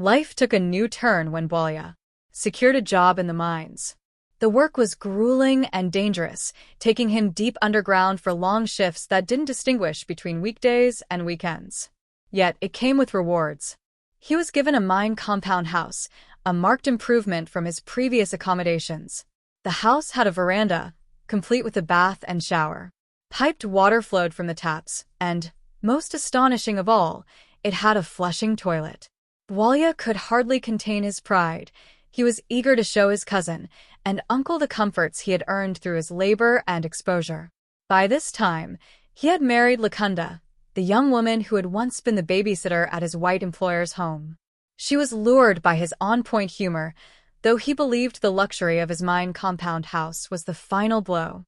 Life took a new turn when Bwalia secured a job in the mines. The work was grueling and dangerous, taking him deep underground for long shifts that didn't distinguish between weekdays and weekends. Yet it came with rewards. He was given a mine compound house, a marked improvement from his previous accommodations. The house had a veranda, complete with a bath and shower. Piped water flowed from the taps, and, most astonishing of all, it had a flushing toilet. Bwalia could hardly contain his pride. He was eager to show his cousin and uncle the comforts he had earned through his labor and exposure. By this time, he had married Lakunda, the young woman who had once been the babysitter at his white employer's home. She was lured by his on-point humor, though he believed the luxury of his mine compound house was the final blow.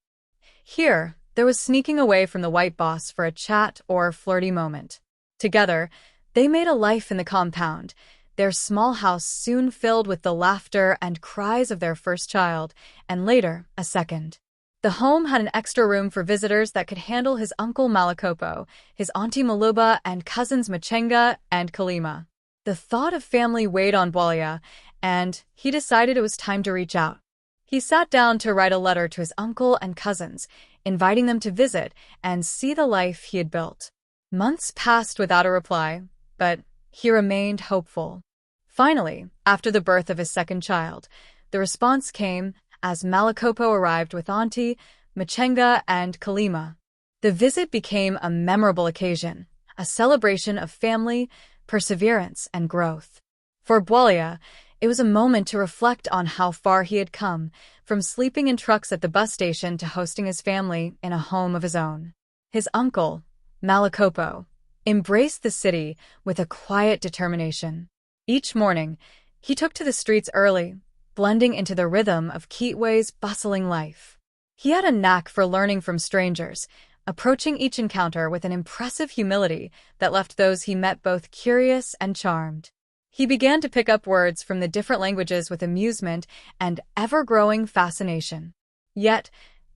Here, there was sneaking away from the white boss for a chat or flirty moment. Together, they made a life in the compound, their small house soon filled with the laughter and cries of their first child, and later, a second. The home had an extra room for visitors that could handle his uncle Malicopo, his auntie Maluba, and cousins Machenga and Kalima. The thought of family weighed on Bwalia, and he decided it was time to reach out. He sat down to write a letter to his uncle and cousins, inviting them to visit and see the life he had built. Months passed without a reply, but he remained hopeful. Finally, after the birth of his second child, the response came as Malicopo arrived with Auntie, Machenga, and Kalima. The visit became a memorable occasion, a celebration of family, perseverance, and growth. For Bwalia, it was a moment to reflect on how far he had come, from sleeping in trucks at the bus station to hosting his family in a home of his own. His uncle, Malicopo, embraced the city with a quiet determination. Each morning, he took to the streets early, blending into the rhythm of Kitwe's bustling life. He had a knack for learning from strangers, approaching each encounter with an impressive humility that left those he met both curious and charmed. He began to pick up words from the different languages with amusement and ever-growing fascination. Yet,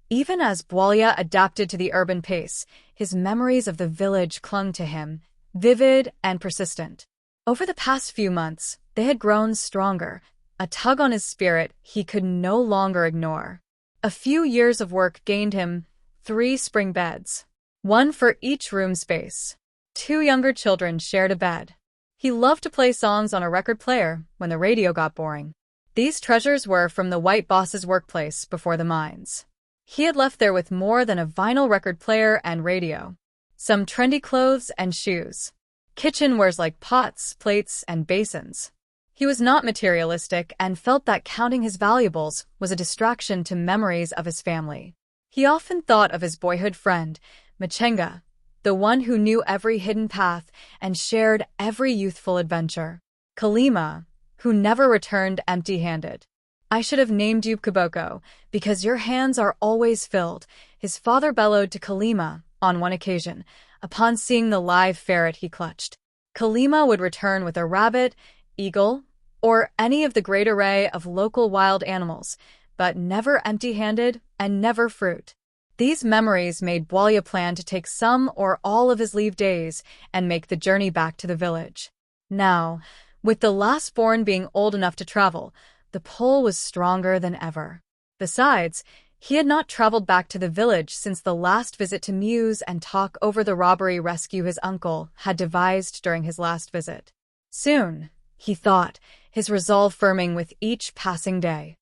even as Bwalia adapted to the urban pace, his memories of the village clung to him, vivid and persistent. Over the past few months, they had grown stronger, a tug on his spirit he could no longer ignore. A few years of work gained him 3 spring beds, one for each room space. 2 younger children shared a bed. He loved to play songs on a record player when the radio got boring. These treasures were from the white boss's workplace before the mines. He had left there with more than a vinyl record player and radio, some trendy clothes and shoes, kitchenwares like pots, plates, and basins. He was not materialistic and felt that counting his valuables was a distraction to memories of his family. He often thought of his boyhood friend, Machenga, the one who knew every hidden path and shared every youthful adventure. Kalima, who never returned empty-handed. "I should have named you Kiboko, because your hands are always filled," his father bellowed to Kalima on one occasion, upon seeing the live ferret he clutched. Kalima would return with a rabbit, eagle, or any of the great array of local wild animals, but never empty-handed and never fruit. These memories made Bwalia plan to take some or all of his leave days and make the journey back to the village. Now, with the last born being old enough to travel, the pull was stronger than ever. Besides, he had not traveled back to the village since the last visit to muse and talk over the robbery rescue his uncle had devised during his last visit. Soon, he thought, his resolve firming with each passing day.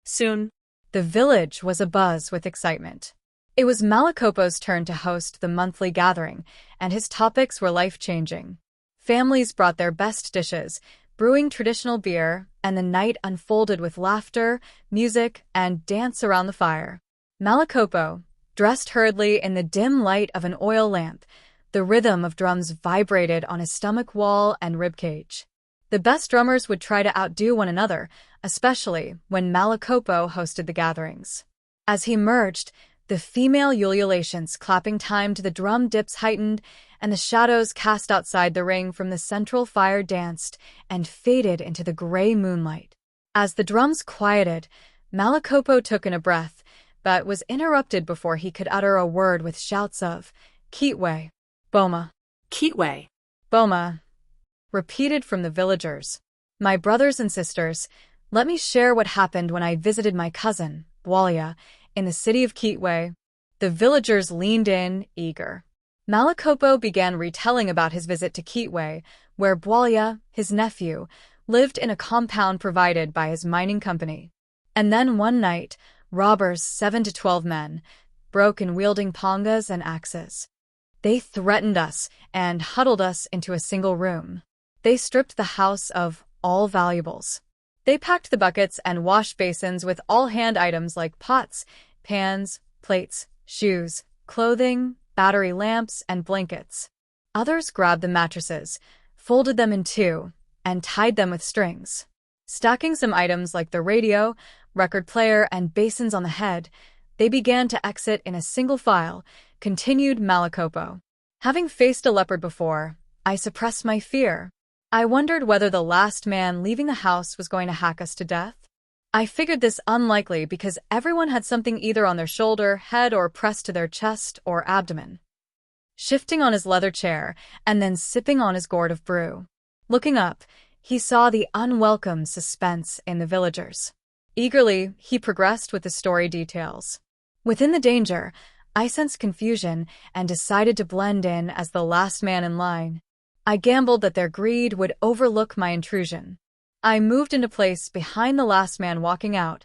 Soon, the village was abuzz with excitement. It was Malicopo's turn to host the monthly gathering, and his topics were life-changing. Families brought their best dishes, brewing traditional beer, and the night unfolded with laughter, music, and dance around the fire. Malicopo, dressed hurriedly in the dim light of an oil lamp, the rhythm of drums vibrated on his stomach wall and ribcage. The best drummers would try to outdo one another, especially when Malicopo hosted the gatherings. As he emerged, the female ululations clapping time to the drum dips heightened, and the shadows cast outside the ring from the central fire danced and faded into the gray moonlight. As the drums quieted, Malicopo took in a breath, but was interrupted before he could utter a word with shouts of, "Kitwe! Boma! Kitwe! Boma!" repeated from the villagers. My brothers and sisters, let me share what happened when I visited my cousin, Bwalia, in the city of Kitwe. The villagers leaned in, eager. Malicopo began retelling about his visit to Kitwe, where Bwalia, his nephew, lived in a compound provided by his mining company. And then one night, robbers, 7 to 12 men, broke in wielding pangas and axes. They threatened us and huddled us into a single room. They stripped the house of all valuables. They packed the buckets and wash basins with all hand items like pots, pans, plates, shoes, clothing, battery lamps, and blankets. Others grabbed the mattresses, folded them in two, and tied them with strings. Stacking some items like the radio, record player, and basins on the head, they began to exit in a single file, continued Malicopo. Having faced a leopard before, I suppressed my fear. I wondered whether the last man leaving the house was going to hack us to death. I figured this unlikely because everyone had something either on their shoulder, head, or pressed to their chest or abdomen. Shifting on his leather chair and then sipping on his gourd of brew. Looking up, he saw the unwelcome suspense in the villagers. Eagerly, he progressed with the story details. Within the danger, I sensed confusion and decided to blend in as the last man in line. I gambled that their greed would overlook my intrusion. I moved into place behind the last man walking out,